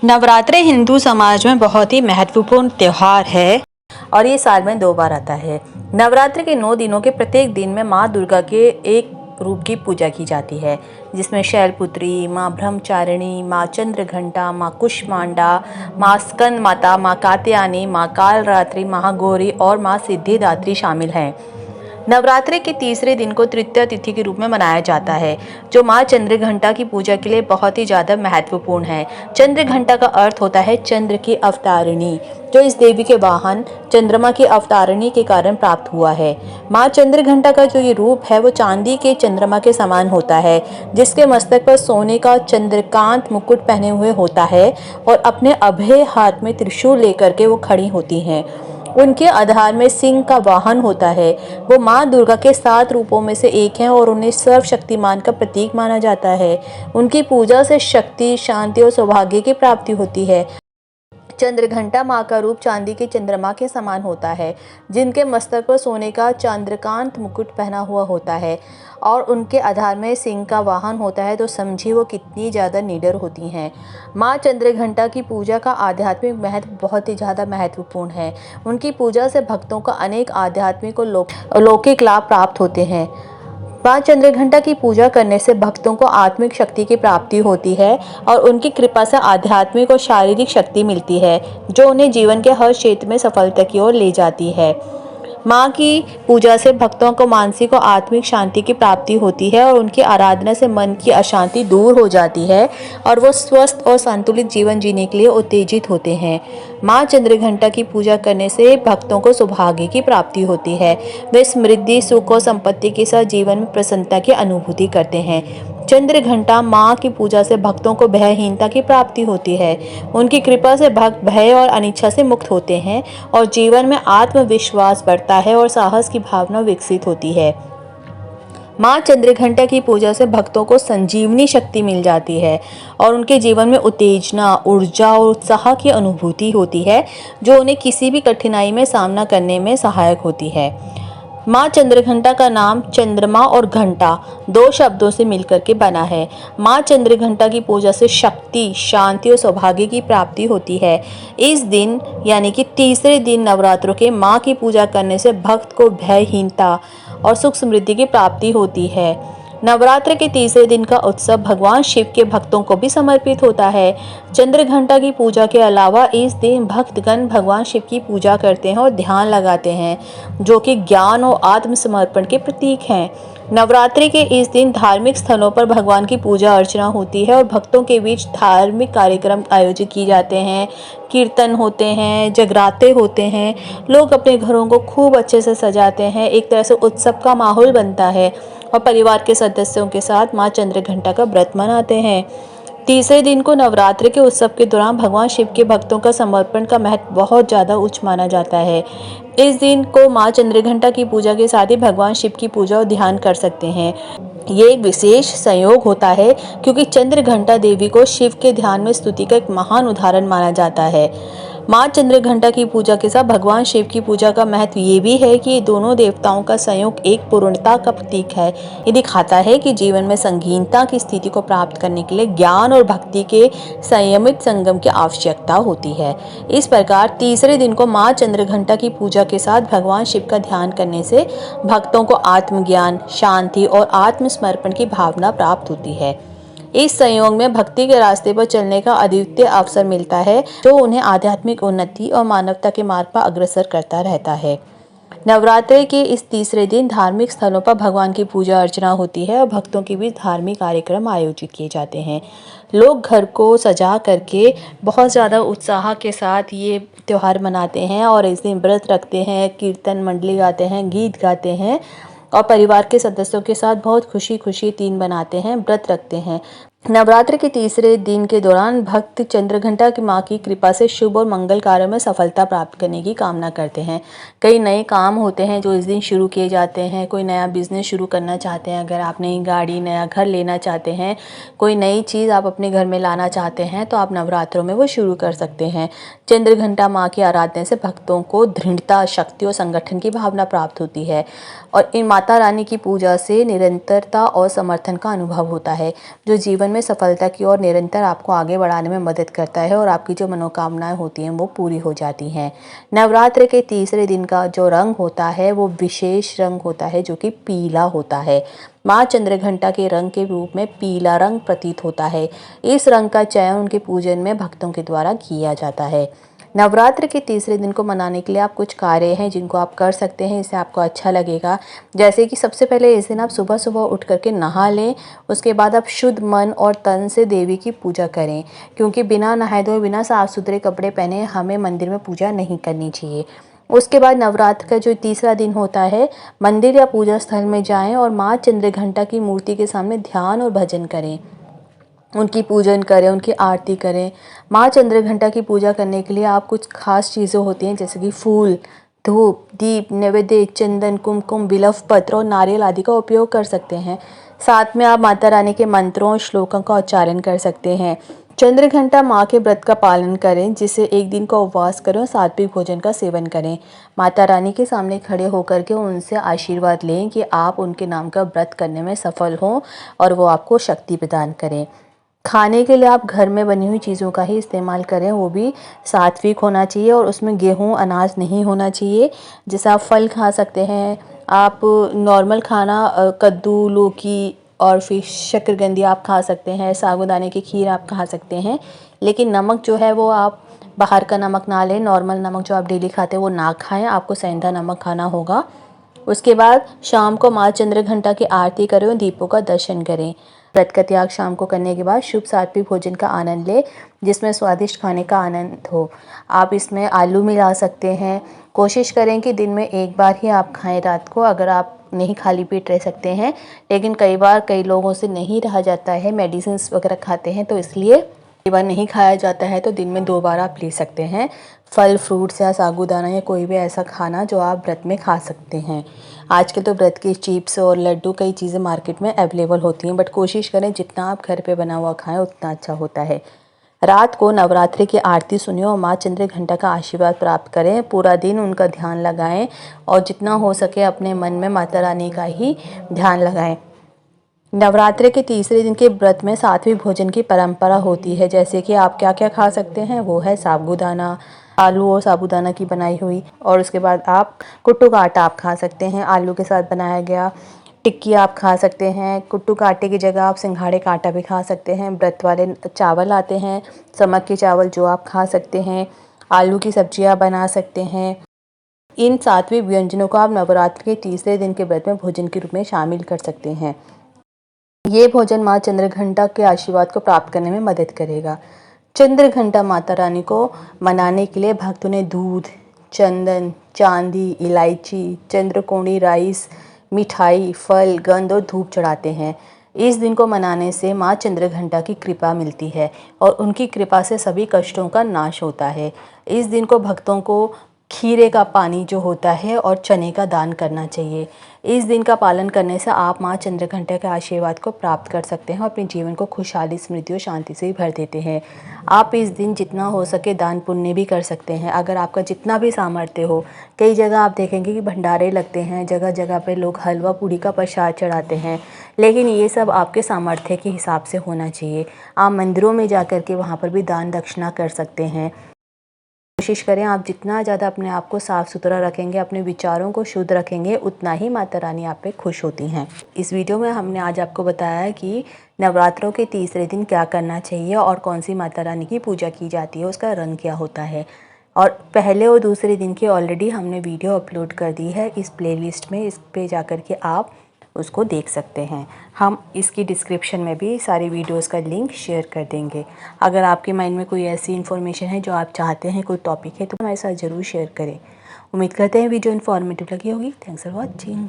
नवरात्रि हिंदू समाज में बहुत ही महत्वपूर्ण त्यौहार है और ये साल में 2 बार आता है। नवरात्रि के 9 दिनों के प्रत्येक दिन में माँ दुर्गा के एक रूप की पूजा की जाती है, जिसमें शैलपुत्री, माँ ब्रह्मचारिणी, माँ चंद्रघंटा, माँ कुष्मांडा, माँ स्कंद माता, माँ कात्यायनी, माँ कालरात्रि, महागौरी और माँ सिद्धिदात्री शामिल हैं। नवरात्रि के तीसरे दिन को तृतीया तिथि के रूप में मनाया जाता है, जो माँ चंद्रघंटा की पूजा के लिए बहुत ही ज़्यादा महत्वपूर्ण है। चंद्रघंटा का अर्थ होता है चंद्र की अवतारिणी, जो इस देवी के वाहन चंद्रमा की अवतारिणी के कारण प्राप्त हुआ है। माँ चंद्रघंटा का जो ये रूप है वो चांदी के चंद्रमा के समान होता है, जिसके मस्तक पर सोने का चंद्रकांत मुकुट पहने हुए होता है और अपने अभय हाथ में त्रिशूल लेकर के वो खड़ी होती हैं। उनके आधार में सिंह का वाहन होता है। वो माँ दुर्गा के 7 रूपों में से एक हैं और उन्हें सर्वशक्तिमान का प्रतीक माना जाता है। उनकी पूजा से शक्ति, शांति और सौभाग्य की प्राप्ति होती है। चंद्रघंटा माँ का रूप चांदी के चंद्रमा के समान होता है, जिनके मस्तक पर सोने का चंद्रकांत मुकुट पहना हुआ होता है और उनके आधार में सिंह का वाहन होता है। तो समझिए वो कितनी ज़्यादा निडर होती हैं। माँ चंद्रघंटा की पूजा का आध्यात्मिक महत्व बहुत ही ज़्यादा महत्वपूर्ण है। उनकी पूजा से भक्तों को अनेक आध्यात्मिक और लौकिक लाभ प्राप्त होते हैं। माँ चंद्रघंटा की पूजा करने से भक्तों को आत्मिक शक्ति की प्राप्ति होती है और उनकी कृपा से आध्यात्मिक और शारीरिक शक्ति मिलती है, जो उन्हें जीवन के हर क्षेत्र में सफलता की ओर ले जाती है। माँ की पूजा से भक्तों को मानसिक और आत्मिक शांति की प्राप्ति होती है और उनकी आराधना से मन की अशांति दूर हो जाती है और वो स्वस्थ और संतुलित जीवन जीने के लिए उत्तेजित होते हैं। माँ चंद्रघंटा की पूजा करने से भक्तों को सौभाग्य की प्राप्ति होती है। वे समृद्धि, सुख और संपत्ति के साथ जीवन में प्रसन्नता की अनुभूति करते हैं। चंद्रघंटा माँ की पूजा से भक्तों को भयहीनता की प्राप्ति होती है। उनकी कृपा से भक्त भय और अनिच्छा से मुक्त होते हैं और जीवन में आत्मविश्वास बढ़ता है और साहस की भावना विकसित होती है। माँ चंद्रघंटा की पूजा से भक्तों को संजीवनी शक्ति मिल जाती है और उनके जीवन में उत्तेजना, ऊर्जा और उत्साह की अनुभूति होती है, जो उन्हें किसी भी कठिनाई में सामना करने में सहायक होती है। माँ चंद्रघंटा का नाम चंद्रमा और घंटा 2 शब्दों से मिलकर के बना है। माँ चंद्रघंटा की पूजा से शक्ति, शांति और सौभाग्य की प्राप्ति होती है। इस दिन यानी कि तीसरे दिन नवरात्रों के माँ की पूजा करने से भक्त को भयहीनता और सुख समृद्धि की प्राप्ति होती है। नवरात्र के तीसरे दिन का उत्सव भगवान शिव के भक्तों को भी समर्पित होता है। चंद्रघंटा की पूजा के अलावा इस दिन भक्तगण भगवान शिव की पूजा करते हैं और ध्यान लगाते हैं, जो कि ज्ञान और आत्मसमर्पण के प्रतीक हैं। नवरात्रि के इस दिन धार्मिक स्थलों पर भगवान की पूजा अर्चना होती है और भक्तों के बीच धार्मिक कार्यक्रम आयोजित किए जाते हैं। कीर्तन होते हैं, जगराते होते हैं। लोग अपने घरों को खूब अच्छे से सजाते हैं। एक तरह से उत्सव का माहौल बनता है और परिवार के सदस्यों के साथ माँ चंद्रघंटा का व्रत मनाते हैं। तीसरे दिन को नवरात्रि के उत्सव के दौरान भगवान शिव के भक्तों का समर्पण का महत्व बहुत ज़्यादा उच्च माना जाता है। इस दिन को माँ चंद्रघंटा की पूजा के साथ ही भगवान शिव की पूजा और ध्यान कर सकते हैं। ये एक विशेष संयोग होता है क्योंकि चंद्रघंटा देवी को शिव के ध्यान में स्तुति का एक महान उदाहरण माना जाता है। माँ चंद्रघंटा की पूजा के साथ भगवान शिव की पूजा का महत्व ये भी है कि दोनों देवताओं का संयोग एक पूर्णता का प्रतीक है। ये दिखाता है कि जीवन में संगीनता की स्थिति को प्राप्त करने के लिए ज्ञान और भक्ति के संयमित संगम की आवश्यकता होती है। इस प्रकार तीसरे दिन को माँ चंद्रघंटा की पूजा के साथ भगवान शिव का ध्यान करने से भक्तों को आत्मज्ञान, शांति और आत्मसमर्पण की भावना प्राप्त होती है। इस संयोग में भक्ति के रास्ते पर चलने का अद्वितीय अवसर मिलता है, जो उन्हें आध्यात्मिक उन्नति और मानवता के मार्ग पर अग्रसर करता रहता है। नवरात्रि के इस तीसरे दिन धार्मिक स्थलों पर भगवान की पूजा अर्चना होती है और भक्तों के बीच धार्मिक कार्यक्रम आयोजित किए जाते हैं। लोग घर को सजा करके बहुत ज़्यादा उत्साह के साथ ये त्यौहार मनाते हैं और इस दिन व्रत रखते हैं, कीर्तन मंडली गाते हैं, गीत गाते हैं और परिवार के सदस्यों के साथ बहुत खुशी खुशी दिन बनाते हैं, व्रत रखते हैं। नवरात्र के तीसरे दिन के दौरान भक्त चंद्रघंटा की माँ की कृपा से शुभ और मंगल कार्यों में सफलता प्राप्त करने की कामना करते हैं। कई नए काम होते हैं जो इस दिन शुरू किए जाते हैं। कोई नया बिजनेस शुरू करना चाहते हैं, अगर आप नई गाड़ी, नया घर लेना चाहते हैं, कोई नई चीज़ आप अपने घर में लाना चाहते हैं, तो आप नवरात्रों में वो शुरू कर सकते हैं। चंद्रघंटा माँ की आराधना से भक्तों को दृढ़ता, शक्ति और संगठन की भावना प्राप्त होती है और इन माता रानी की पूजा से निरंतरता और समर्थन का अनुभव होता है, जो जीवन में में सफलता की ओर निरंतर आपको आगे बढ़ाने में मदद करता है और आपकी जो मनोकामनाएं होती हैं वो पूरी हो जाती हैं। नवरात्र के तीसरे दिन का जो रंग होता है वो विशेष रंग होता है, जो कि पीला होता है। माँ चंद्रघंटा के रंग के रूप में पीला रंग प्रतीत होता है। इस रंग का चयन उनके पूजन में भक्तों के द्वारा किया जाता है। नवरात्र के तीसरे दिन को मनाने के लिए आप कुछ कार्य हैं जिनको आप कर सकते हैं, इससे आपको अच्छा लगेगा। जैसे कि सबसे पहले इस दिन आप सुबह सुबह उठ करके नहा लें। उसके बाद आप शुद्ध मन और तन से देवी की पूजा करें, क्योंकि बिना नहाए धोए, बिना साफ सुथरे कपड़े पहने हमें मंदिर में पूजा नहीं करनी चाहिए। उसके बाद नवरात्र का जो तीसरा दिन होता है, मंदिर या पूजा स्थल में जाएं और माँ चंद्रघंटा की मूर्ति के सामने ध्यान और भजन करें, उनकी पूजन करें, उनकी आरती करें। माँ चंद्रघंटा की पूजा करने के लिए आप कुछ खास चीज़ें होती हैं, जैसे कि फूल, धूप, दीप, नैवेद्य, चंदन, कुमकुम, बिल्व पत्र और नारियल आदि का उपयोग कर सकते हैं। साथ में आप माता रानी के मंत्रों और श्लोकों का उच्चारण कर सकते हैं। चंद्रघंटा माँ के व्रत का पालन करें, जिसे एक दिन का उपवास करें और सात्विक भोजन का सेवन करें। माता रानी के सामने खड़े होकर के उनसे आशीर्वाद लें कि आप उनके नाम का व्रत करने में सफल हों और वो आपको शक्ति प्रदान करें। खाने के लिए आप घर में बनी हुई चीज़ों का ही इस्तेमाल करें, वो भी सात्विक होना चाहिए और उसमें गेहूँ अनाज नहीं होना चाहिए। जैसे आप फल खा सकते हैं, आप नॉर्मल खाना कद्दू, लौकी और फिर शक्करकंदी आप खा सकते हैं, साबूदाने की खीर आप खा सकते हैं। लेकिन नमक जो है वो आप बाहर का नमक ना लें, नॉर्मल नमक जो आप डेली खाते हैं वो ना खाएं, आपको सेंधा नमक खाना होगा। उसके बाद शाम को माँ चंद्रघंटा की आरती करें और दीपों का दर्शन करें। व्रत का त्याग शाम को करने के बाद शुभ सात्विक भोजन का आनंद लें, जिसमें स्वादिष्ट खाने का आनंद हो। आप इसमें आलू मिला सकते हैं। कोशिश करें कि दिन में एक बार ही आप खाएं रात को, अगर आप नहीं खाली पेट रह सकते हैं। लेकिन कई बार कई लोगों से नहीं रहा जाता है, मेडिसिन वगैरह खाते हैं, तो इसलिए कई बार नहीं खाया जाता है, तो दिन में 2 बार आप ले सकते हैं। फल, फ्रूट्स या साबूदाना या कोई भी ऐसा खाना जो आप व्रत में खा सकते हैं। आजकल तो व्रत के चिप्स और लड्डू कई चीज़ें मार्केट में अवेलेबल होती हैं, बट कोशिश करें जितना आप घर पे बना हुआ खाएं उतना अच्छा होता है। रात को नवरात्रि की आरती सुनिए और माँ चंद्रघंटा का आशीर्वाद प्राप्त करें। पूरा दिन उनका ध्यान लगाएं और जितना हो सके अपने मन में माता रानी का ही ध्यान लगाएं। नवरात्रि के तीसरे दिन के व्रत में सात्विक भोजन की परंपरा होती है। जैसे कि आप क्या क्या खा सकते हैं, वो है साबूदाना, आलू और साबूदाना की बनाई हुई, और उसके बाद आप कुट्टू का आटा आप खा सकते हैं, आलू के साथ बनाया गया। टिक्की आप खा सकते हैं। कुट्टू का आटे की जगह आप सिंघाड़े का आटा भी खा सकते हैं। व्रत वाले चावल आते हैं, समक के चावल, जो आप खा सकते हैं। आलू की सब्जियां बना सकते हैं। इन सात्विक व्यंजनों को आप नवरात्र के तीसरे दिन के व्रत में भोजन के रूप में शामिल कर सकते हैं। ये भोजन माँ चंद्रघंटा के आशीर्वाद को प्राप्त करने में मदद करेगा। चंद्रघंटा माता रानी को मनाने के लिए भक्तों ने दूध, चंदन, चांदी, इलायची, चंद्रकोणी राइस, मिठाई, फल, गंध और धूप चढ़ाते हैं। इस दिन को मनाने से माँ चंद्रघंटा की कृपा मिलती है और उनकी कृपा से सभी कष्टों का नाश होता है। इस दिन को भक्तों को खीरे का पानी जो होता है और चने का दान करना चाहिए। इस दिन का पालन करने से आप माँ चंद्रघंटा के आशीर्वाद को प्राप्त कर सकते हैं और अपने जीवन को खुशहाली, स्मृति और शांति से भर देते हैं। आप इस दिन जितना हो सके दान पुण्य भी कर सकते हैं, अगर आपका जितना भी सामर्थ्य हो। कई जगह आप देखेंगे कि भंडारे लगते हैं, जगह जगह पे लोग हलवा पूड़ी का प्रसाद चढ़ाते हैं, लेकिन ये सब आपके सामर्थ्य के हिसाब से होना चाहिए। आप मंदिरों में जा कर के वहाँ पर भी दान दक्षिणा कर सकते हैं। कोशिश करें आप जितना ज़्यादा अपने आप को साफ़ सुथरा रखेंगे, अपने विचारों को शुद्ध रखेंगे, उतना ही माता रानी आप पे खुश होती हैं। इस वीडियो में हमने आज आपको बताया कि नवरात्रों के तीसरे दिन क्या करना चाहिए और कौन सी माता रानी की पूजा की जाती है, उसका रंग क्या होता है। और पहले और दूसरे दिन की ऑलरेडी हमने वीडियो अपलोड कर दी है इस प्लेलिस्ट में, इस पे जा कर के आप उसको देख सकते हैं। हम इसकी डिस्क्रिप्शन में भी सारी वीडियोस का लिंक शेयर कर देंगे। अगर आपके माइंड में कोई ऐसी इन्फॉर्मेशन है जो आप चाहते हैं, कोई टॉपिक है, तो हमारे साथ ज़रूर शेयर करें। उम्मीद करते हैं वीडियो इन्फॉर्मेटिव लगी होगी। Thanks for watching.